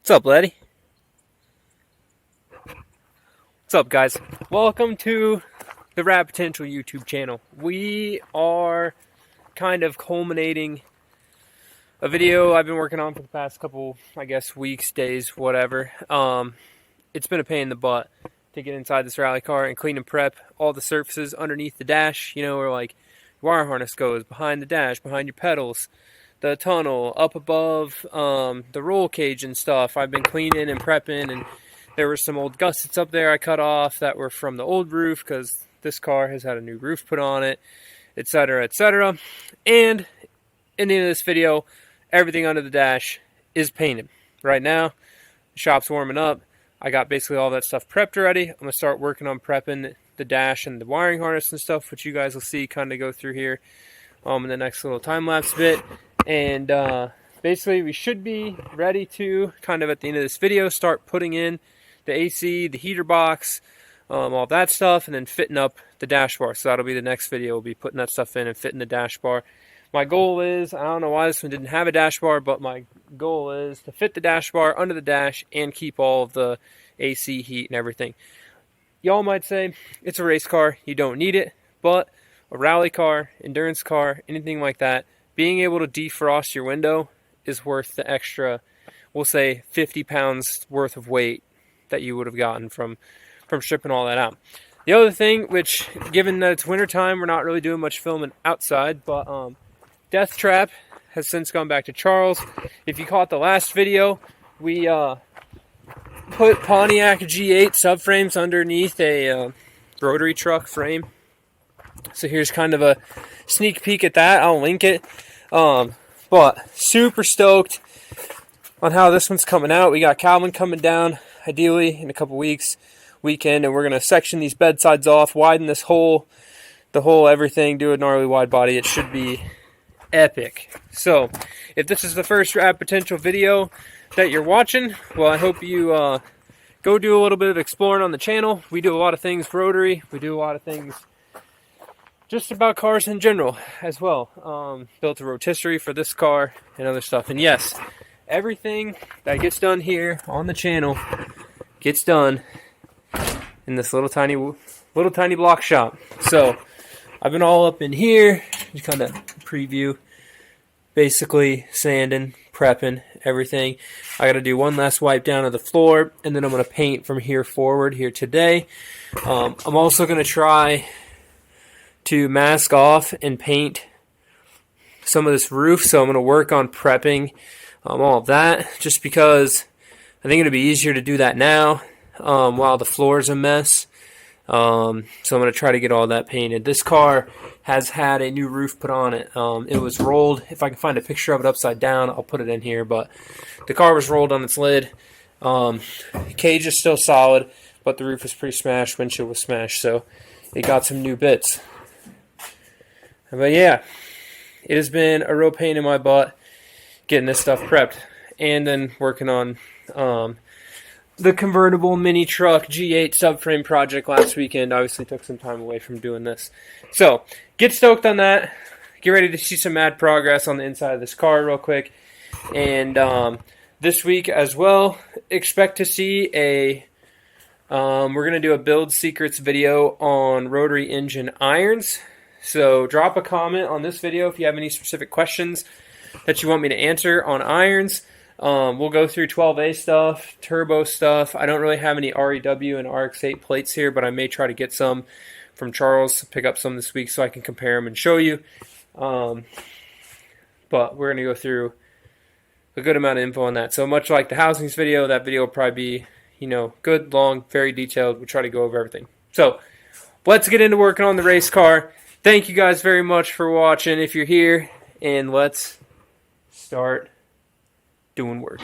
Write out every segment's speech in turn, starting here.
What's up, laddie? What's up, guys? Welcome to the Rad Potential YouTube channel. We are kind of culminating a video I've been working on for the past couple, I guess, weeks, days, whatever. It's been a pain in the butt to get inside this rally car and clean and prep all the surfaces underneath the dash, you know, where like wire harness goes, behind the dash, behind your pedals, the tunnel, up above the roll cage and stuff. I've been cleaning and prepping, and there were some old gussets up there I cut off that were from the old roof because this car has had a new roof put on it, etc., etc. And in the end of this video, everything under the dash is painted. Right now, the shop's warming up. I got basically all that stuff prepped already. I'm going to start working on prepping the dash and the wiring harness and stuff, which you guys will see kind of go through here in the next little time-lapse bit. And basically, we should be ready to, kind of at the end of this video, start putting in the AC, the heater box, all that stuff, and then fitting up the dash bar. So that'll be the next video. We'll be putting that stuff in and fitting the dash bar. My goal is, I don't know why this one didn't have a dash bar, but my goal is to fit the dash bar under the dash and keep all of the AC, heat, and everything. Y'all might say, it's a race car, you don't need it, but a rally car, endurance car, anything like that, being able to defrost your window is worth the extra, we'll say 50 pounds worth of weight that you would have gotten from stripping all that out. The other thing, which given that it's wintertime, we're not really doing much filming outside, but Death Trap has since gone back to Charles. If you caught the last video, we put Pontiac G8 subframes underneath a rotary truck frame. So here's kind of a sneak peek at that. I'll link it. But super stoked on how this one's coming out. We got Calvin coming down, ideally in a couple weeks, weekend, and we're going to section these bed sides off, widen this hole, the whole everything, do a gnarly wide body. It should be epic. So if this is the first Rad Potential video that you're watching, well, I hope you go do a little bit of exploring on the channel. We do a lot of things rotary. We do a lot of things just about cars in general as well. Built a rotisserie for this car and other stuff. And yes, everything that gets done here on the channel gets done in this little tiny block shop. So I've been all up in here, just kind of preview, basically sanding, prepping everything. I got to do one last wipe down of the floor, and then I'm going to paint from here forward here today. I'm also going to try to mask off and paint some of this roof, so I'm going to work on prepping all of that, just because I think it'll be easier to do that now while the floor is a mess. So I'm going to try to get all that painted. This car has had a new roof put on it. It was rolled. If I can find a picture of it upside down, I'll put it in here. But the car was rolled on its lid. Cage is still solid, but the roof is pretty smashed. Windshield was smashed, so it got some new bits. But yeah, it has been a real pain in my butt getting this stuff prepped, and then working on the convertible mini truck G8 subframe project last weekend. Obviously took some time away from doing this. So get stoked on that. Get ready to see some mad progress on the inside of this car real quick. And this week as well, expect to see we're going to do a build secrets video on rotary engine irons. So drop a comment on this video if you have any specific questions that you want me to answer on irons. We'll go through 12A stuff, turbo stuff. I don't really have any REW and RX8 plates here, but I may try to get some from Charles, pick up some this week so I can compare them and show you. But we're going to go through a good amount of info on that. So much like the housings video, that video will probably be, good, long, very detailed. We'll try to go over everything. So let's get into working on the race car. Thank you guys very much for watching if you're here, and let's start doing work.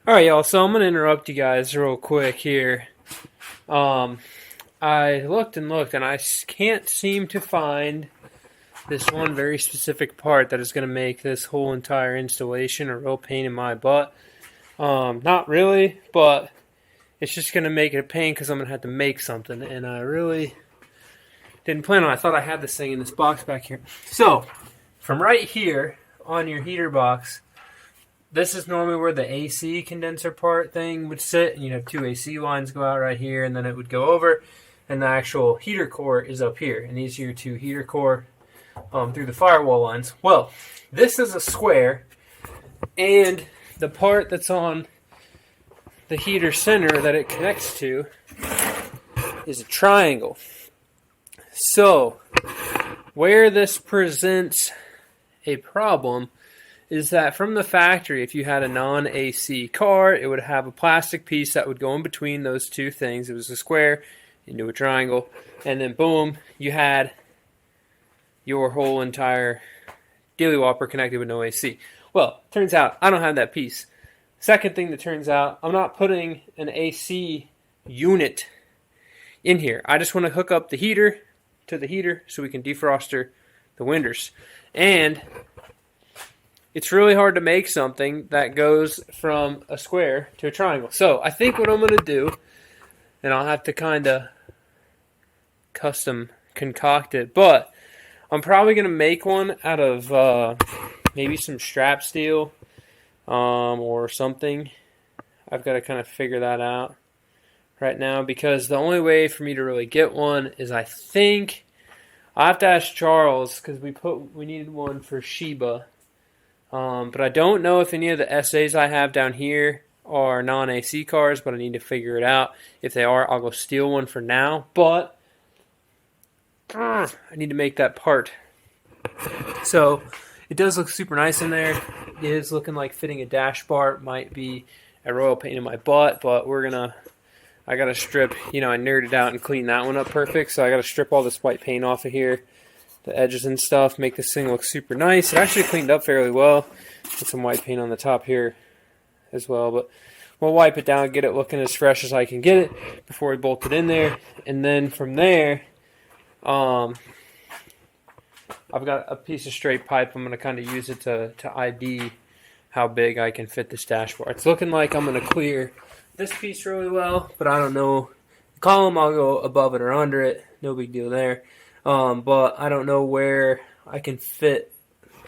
Alright, y'all, so I'm going to interrupt you guys real quick here. I looked and looked, and I can't seem to find this one very specific part that is going to make this whole entire installation a real pain in my butt. Not really, but it's just going to make it a pain because I'm going to have to make something, and I really didn't plan on it. I thought I had this thing in this box back here. So, from right here on your heater box, this is normally where the AC condenser part thing would sit, and you'd have two AC lines go out right here, and then it would go over, and the actual heater core is up here, and these are your two heater core through the firewall lines. Well, this is a square, and the part that's on the heater center that it connects to is a triangle. So, where this presents a problem is that from the factory, if you had a non-AC car, it would have a plastic piece that would go in between those two things. It was a square into a triangle, and then boom, you had your whole entire daily whopper connected with no AC. Well, turns out I don't have that piece. Second thing that turns out, I'm not putting an AC unit in here. I just want to hook up the heater to the heater so we can defroster the winders. And it's really hard to make something that goes from a square to a triangle. So I think what I'm going to do, and I'll have to kind of custom concoct it, but I'm probably going to make one out of maybe some strap steel or something. I've got to kind of figure that out right now, because the only way for me to really get one is, I think I have to ask Charles, because we needed one for Sheba. But I don't know if any of the SAs I have down here are non-AC cars, but I need to figure it out. If they are, I'll go steal one for now, but I need to make that part. So it does look super nice in there. It is looking like fitting a dash bar. It might be a royal pain in my butt, but I got to strip, I nerded out and clean that one up perfect, so I got to strip all this white paint off of here, the edges and stuff, make this thing look super nice. It actually cleaned up fairly well. Put some white paint on the top here as well, but we'll wipe it down, get it looking as fresh as I can get it before we bolt it in there. And then from there, I've got a piece of straight pipe. I'm going to kind of use it to ID how big I can fit this dashboard. It's looking like I'm going to clear this piece really well, but I don't know. The column, I'll go above it or under it. No big deal there. But I don't know where I can fit.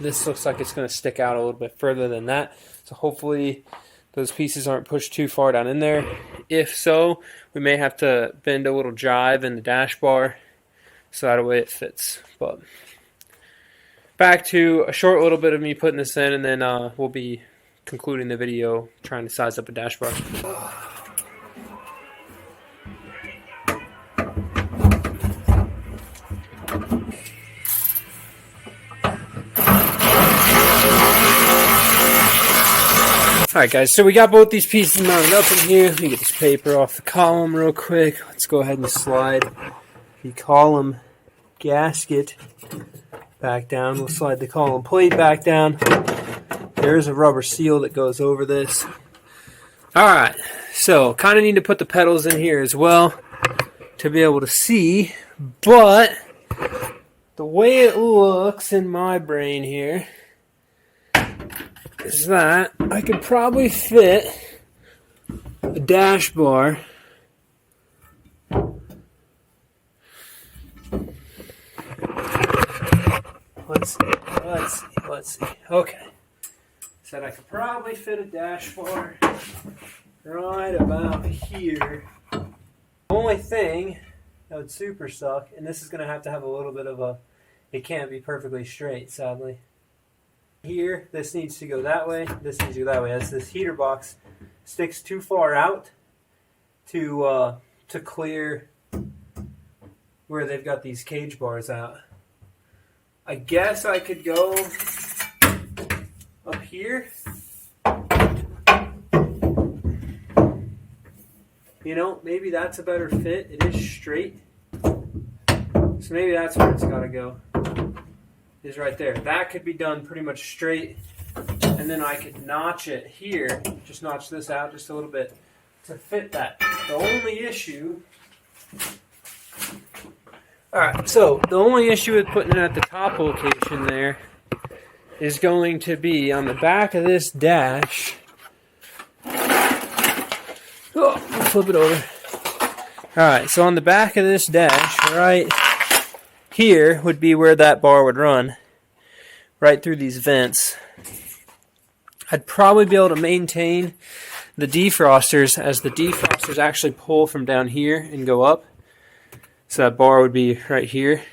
This looks like it's going to stick out a little bit further than that. So hopefully those pieces aren't pushed too far down in there. If so, we may have to bend a little jive in the dash bar so that way it fits. But back to a short little bit of me putting this in, and then we'll be concluding the video trying to size up a dash bar. Alright guys, so we got both these pieces mounted up in here. Let me get this paper off the column real quick. Let's go ahead and slide the column gasket back down. We'll slide the column plate back down. There is a rubber seal that goes over this. Alright, so kind of need to put the pedals in here as well to be able to see, but the way it looks in my brain here is that I could probably fit a dash bar let's see. Okay. Said I could probably fit a dash bar right about here. The only thing that would super suck, and this is going to have a little bit of it can't be perfectly straight, sadly. Here, this needs to go that way, this needs to go that way. As this heater box sticks too far out to clear where they've got these cage bars out. I guess I could go up here. Maybe that's a better fit. It is straight. So maybe that's where it's got to go. Is right there. That could be done pretty much straight. and then I could notch it here, just notch this out just a little bit to fit that. The only issue, alright, so the only issue with putting it at the top location there is going to be on the back of this dash. Oh, flip it over. Alright, so on the back of this dash, right here would be where that bar would run. Right through these vents. I'd probably be able to maintain the defrosters as the defrosters actually pull from down here and go up. So that bar would be right here.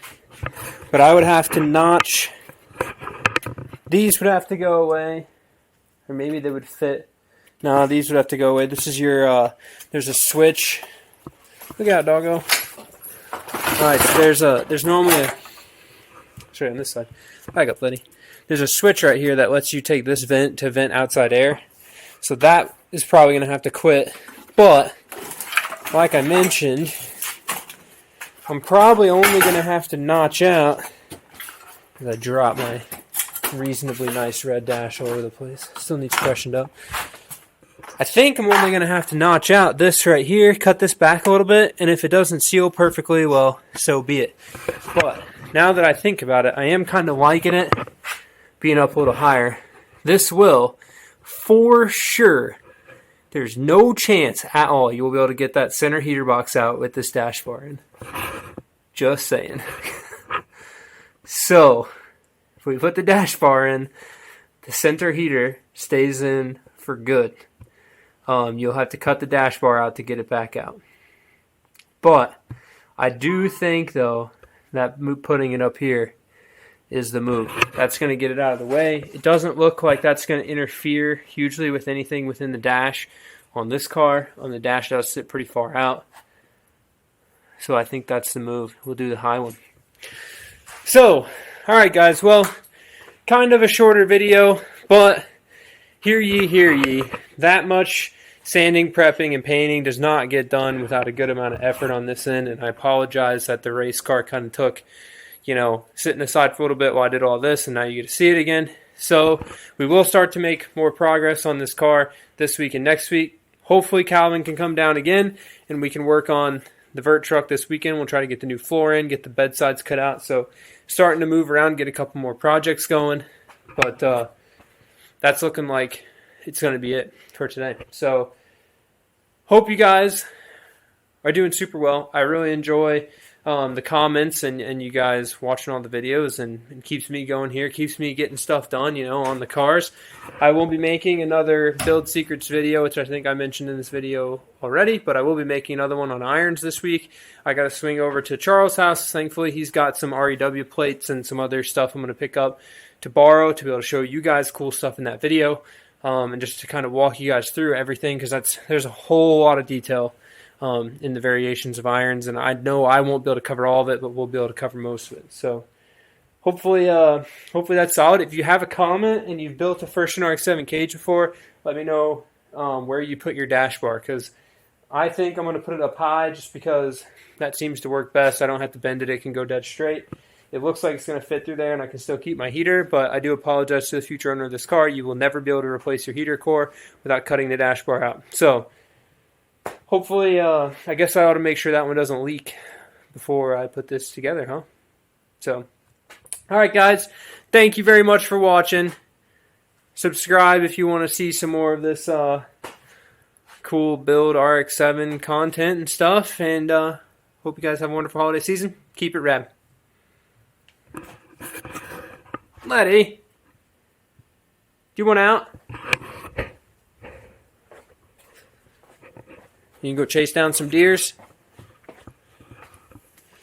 But I would have to notch. These would have to go away. Or maybe they would fit. No, these would have to go away. This is your, there's a switch. Look out, doggo. Alright, so there's normally a, sorry, on this side. Back up, buddy. There's a switch right here that lets you take this vent to vent outside air. So that is probably going to have to quit. But, like I mentioned, I'm probably only going to have to notch out, because I dropped my reasonably nice red dash all over the place. Still needs freshened up. I think I'm only going to have to notch out this right here, cut this back a little bit, and if it doesn't seal perfectly, well, so be it. But now that I think about it, I am kind of liking it being up a little higher. This will, for sure, there's no chance at all you will be able to get that center heater box out with this dash bar in. Just saying. So, if we put the dash bar in, the center heater stays in for good. You'll have to cut the dash bar out to get it back out. But I do think, though, that putting it up here is the move. That's going to get it out of the way. It doesn't look like that's going to interfere hugely with anything within the dash on this car. On the dash, it does sit pretty far out. So I think that's the move. We'll do the high one. So, alright guys, well, kind of a shorter video, but hear ye, that much sanding, prepping, and painting does not get done without a good amount of effort on this end, and I apologize that the race car kind of took, sitting aside for a little bit while I did all this, and now you get to see it again. So we will start to make more progress on this car this week and next week. Hopefully Calvin can come down again, and we can work on the vert truck this weekend. We'll try to get the new floor in, get the bed sides cut out, so starting to move around, get a couple more projects going, but that's looking like it's going to be it for today. So, hope you guys are doing super well. I really enjoy the comments and you guys watching all the videos, and keeps me going here, keeps me getting stuff done, on the cars. I will be making another Build Secrets video, which I think I mentioned in this video already, but I will be making another one on irons this week. I got to swing over to Charles' house. Thankfully, he's got some REW plates and some other stuff I'm going to pick up to borrow to be able to show you guys cool stuff in that video, and just to kind of walk you guys through everything, because there's a whole lot of detail in the variations of irons, and I know I won't be able to cover all of it, but we'll be able to cover most of it. So hopefully that's solid. If you have a comment and you've built a first-gen RX7 cage before, let me know where you put your dash bar, because I think I'm going to put it up high just because that seems to work best. I don't have to bend it. It can go dead straight. It looks like it's going to fit through there, and I can still keep my heater, but I do apologize to the future owner of this car. You will never be able to replace your heater core without cutting the dash bar out. So hopefully, I guess I ought to make sure that one doesn't leak before I put this together, huh? So, alright guys, thank you very much for watching. Subscribe if you want to see some more of this cool build RX7 content and stuff, and hope you guys have a wonderful holiday season. Keep it rad. Letty, do you want out? You can go chase down some deers.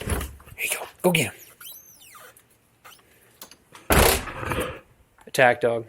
Here you go. Go get him. Attack dog.